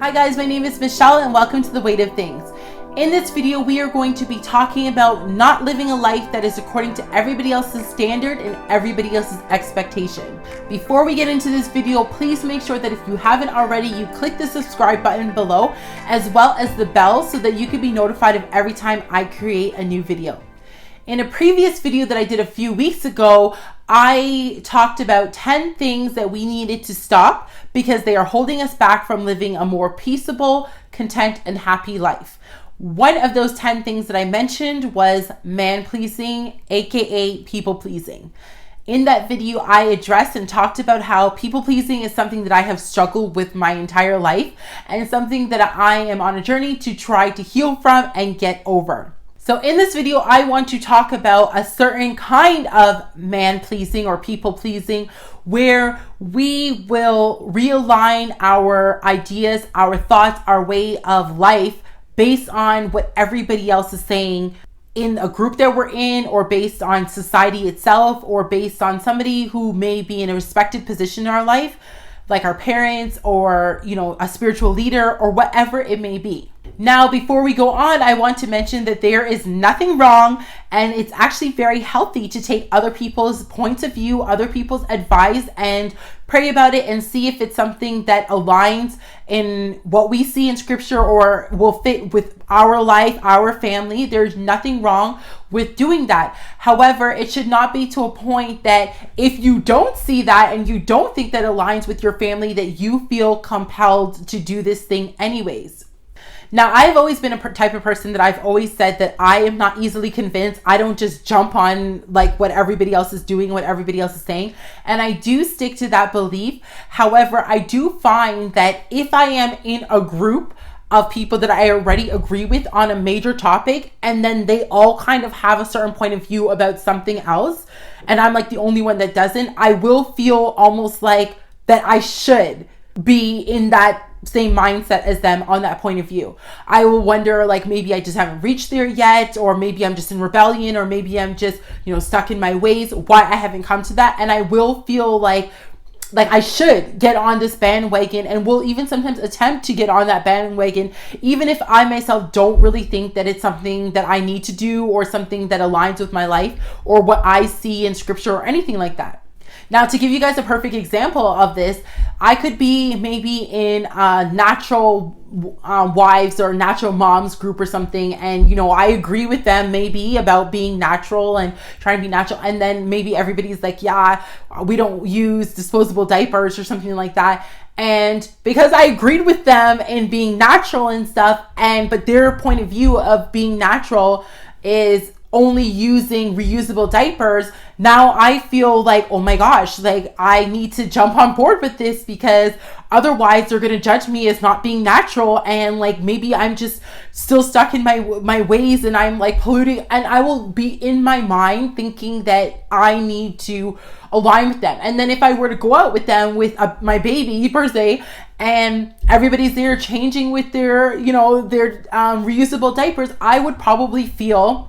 Hi guys, my name is Michelle and welcome to The Weight of Things. In this video, we are going to be talking about not living a life that is according to everybody else's standard and everybody else's expectation. Before we get into this video, please make sure that if you haven't already, you click the subscribe button below as well as the bell so that you can be notified of every time I create a new video. In a previous video that I did a few weeks ago, I talked about 10 things that we needed to stop because they are holding us back from living a more peaceable, content, and happy life. One of those 10 things that I mentioned was man-pleasing, aka people-pleasing. In that video, I addressed and talked about how people-pleasing is something that I have struggled with my entire life and something that I am on a journey to try to heal from and get over. So in this video, I want to talk about a certain kind of man-pleasing or people-pleasing where we will realign our ideas, our thoughts, our way of life based on what everybody else is saying in a group that we're in, or based on society itself, or based on somebody who may be in a respected position in our life, like our parents or, a spiritual leader or whatever it may be. Now, before we go on, I want to mention that there is nothing wrong and it's actually very healthy to take other people's points of view, other people's advice, and pray about it and see if it's something that aligns in what we see in scripture or will fit with our life, our family. There's nothing wrong with doing that. However, it should not be to a point that if you don't see that and you don't think that aligns with your family, that you feel compelled to do this thing anyways. Now, I've always been a type of person that I've always said that I am not easily convinced. I don't just jump on like what everybody else is doing, what everybody else is saying. And I do stick to that belief. However, I do find that if I am in a group of people that I already agree with on a major topic, and then they all kind of have a certain point of view about something else, and I'm like the only one that doesn't, I will feel almost like that I should be in that same mindset as them on that point of view. I will wonder, like, maybe I just haven't reached there yet, or maybe I'm just in rebellion, or maybe I'm just, stuck in my ways, why I haven't come to that. And I will feel like I should get on this bandwagon, and will even sometimes attempt to get on that bandwagon, even if I myself don't really think that it's something that I need to do or something that aligns with my life or what I see in scripture or anything like that. Now, to give you guys a perfect example of this, I could be maybe in a natural wives or natural moms group or something, and I agree with them maybe about being natural and trying to be natural, and then maybe everybody's like, yeah, we don't use disposable diapers or something like that. And because I agreed with them in being natural and stuff, but their point of view of being natural is only using reusable diapers, now I feel like, oh my gosh, like I need to jump on board with this, because otherwise they're going to judge me as not being natural, and like maybe I'm just still stuck in my ways and I'm like polluting, and I will be in my mind thinking that I need to align with them. And then if I were to go out with them with my baby per se, and everybody's there changing with their reusable diapers, I would probably feel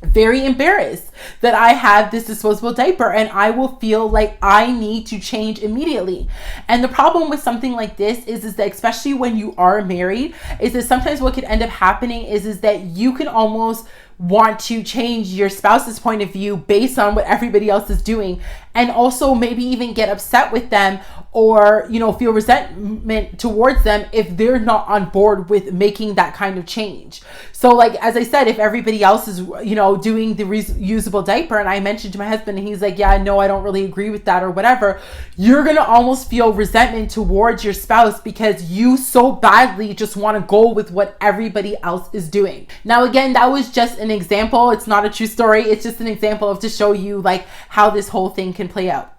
very embarrassed that I have this disposable diaper, and I will feel like I need to change immediately. And the problem with something like this is that, especially when you are married, is that sometimes what could end up happening is that you can almost want to change your spouse's point of view based on what everybody else is doing, and also maybe even get upset with them or feel resentment towards them if they're not on board with making that kind of change. So like, as I said, if everybody else is doing the reusable diaper, and I mentioned to my husband and he's like, yeah, no, I don't really agree with that or whatever, you're gonna almost feel resentment towards your spouse because you so badly just want to go with what everybody else is doing. Now again, that was just an example. It's not a true story. It's just an example of to show you like how this whole thing can play out.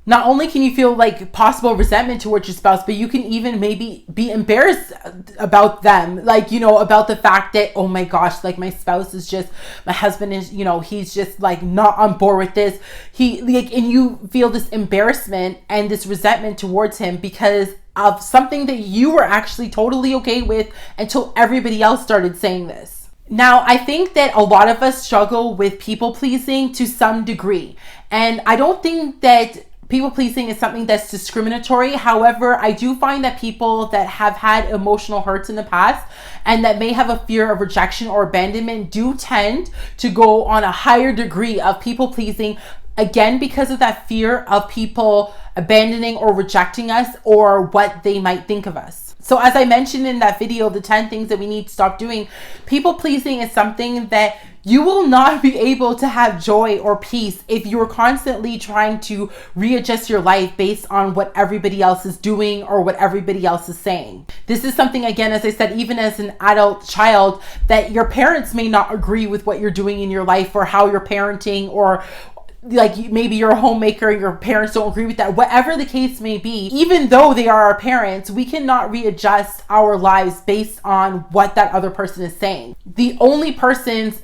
Not only can you feel like possible resentment towards your spouse, but you can even maybe be embarrassed about them. Like, about the fact that, oh my gosh, like my spouse is just, my husband is, he's just like not on board with this. And you feel this embarrassment and this resentment towards him because of something that you were actually totally okay with until everybody else started saying this. Now, I think that a lot of us struggle with people pleasing to some degree. And I don't think that People pleasing is something that's discriminatory. However, I do find that people that have had emotional hurts in the past and that may have a fear of rejection or abandonment do tend to go on a higher degree of people pleasing, again, because of that fear of people abandoning or rejecting us or what they might think of us. So as I mentioned in that video, the 10 things that we need to stop doing, people pleasing is something that you will not be able to have joy or peace if you're constantly trying to readjust your life based on what everybody else is doing or what everybody else is saying. This is something, again, as I said, even as an adult child, that your parents may not agree with what you're doing in your life or how you're parenting, or like maybe you're a homemaker and your parents don't agree with that. Whatever the case may be, even though they are our parents, we cannot readjust our lives based on what that other person is saying. The only person's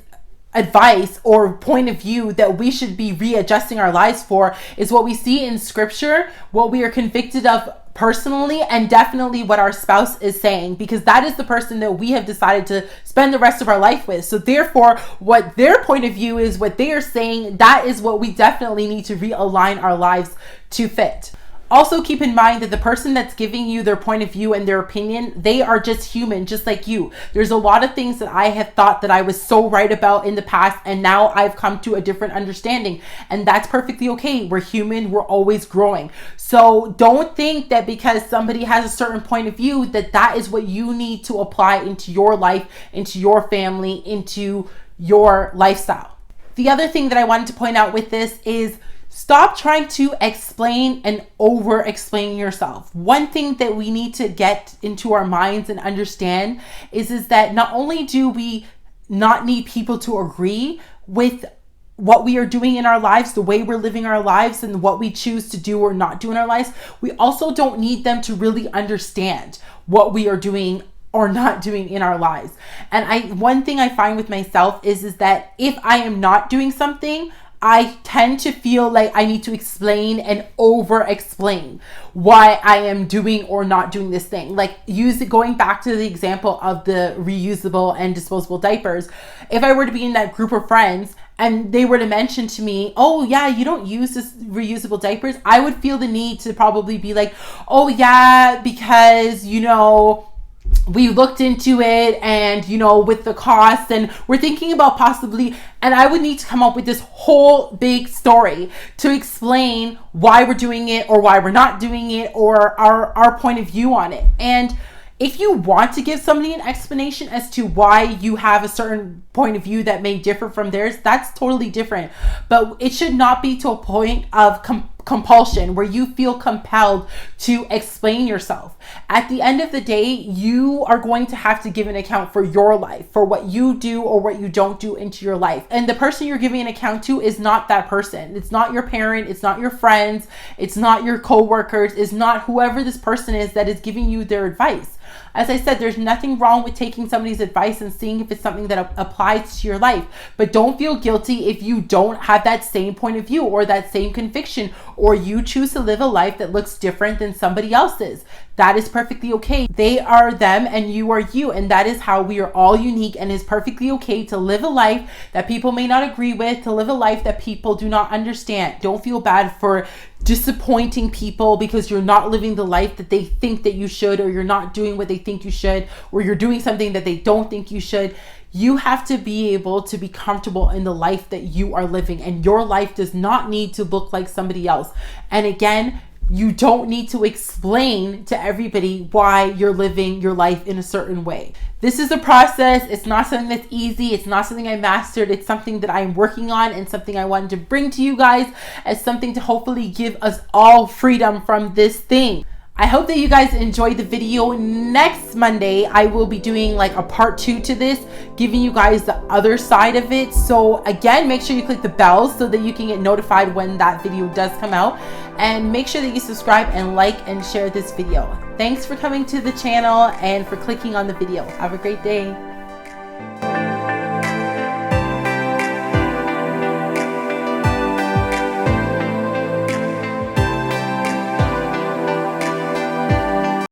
advice or point of view that we should be readjusting our lives for is what we see in scripture, what we are convicted of personally, and definitely what our spouse is saying, because that is the person that we have decided to spend the rest of our life with. So therefore, what their point of view is, what they are saying, that is what we definitely need to realign our lives to fit. Also keep in mind that the person that's giving you their point of view and their opinion, they are just human, just like you. There's a lot of things that I have thought that I was so right about in the past, and now I've come to a different understanding, and that's perfectly okay. We're human, we're always growing. So don't think that because somebody has a certain point of view that that is what you need to apply into your life, into your family, into your lifestyle. The other thing that I wanted to point out with this is stop trying to explain and over explain yourself. One thing that we need to get into our minds and understand is that not only do we not need people to agree with what we are doing in our lives, the way we're living our lives, and what we choose to do or not do in our lives, we also don't need them to really understand what we are doing or not doing in our lives. And one thing I find with myself is that if I am not doing something, I tend to feel like I need to explain and over explain why I am doing or not doing this thing. Like going back to the example of the reusable and disposable diapers. If I were to be in that group of friends and they were to mention to me, oh yeah, you don't use this reusable diapers, I would feel the need to probably be like, oh yeah, because we looked into it and with the cost, and we're thinking about possibly, and I would need to come up with this whole big story to explain why we're doing it or why we're not doing it, or our point of view on it. And if you want to give somebody an explanation as to why you have a certain point of view that may differ from theirs, that's totally different. But it should not be to a point of compulsion where you feel compelled to explain yourself. At the end of the day, you are going to have to give an account for your life, for what you do or what you don't do into your life. And the person you're giving an account to is not that person. It's not your parent. It's not your friends. It's not your coworkers. It's not whoever this person is that is giving you their advice. As I said, there's nothing wrong with taking somebody's advice and seeing if it's something that applies to your life. But don't feel guilty if you don't have that same point of view or that same conviction, or you choose to live a life that looks different than somebody else's. That is perfectly okay. They are them and you are you. And that is how we are all unique, and it's perfectly okay to live a life that people may not agree with, to live a life that people do not understand. Don't feel bad for disappointing people because you're not living the life that they think that you should, or you're not doing what they think you should, or you're doing something that they don't think you should. You have to be able to be comfortable in the life that you are living, and your life does not need to look like somebody else. And again, you don't need to explain to everybody why you're living your life in a certain way. This is a process. It's not something that's easy. It's not something I mastered. It's something that I'm working on, and something I wanted to bring to you guys as something to hopefully give us all freedom from this thing. I hope that you guys enjoyed the video. Next Monday, I will be doing like a part 2 to this, giving you guys the other side of it. So again, make sure you click the bell so that you can get notified when that video does come out. And make sure that you subscribe and like and share this video. Thanks for coming to the channel and for clicking on the video. Have a great day.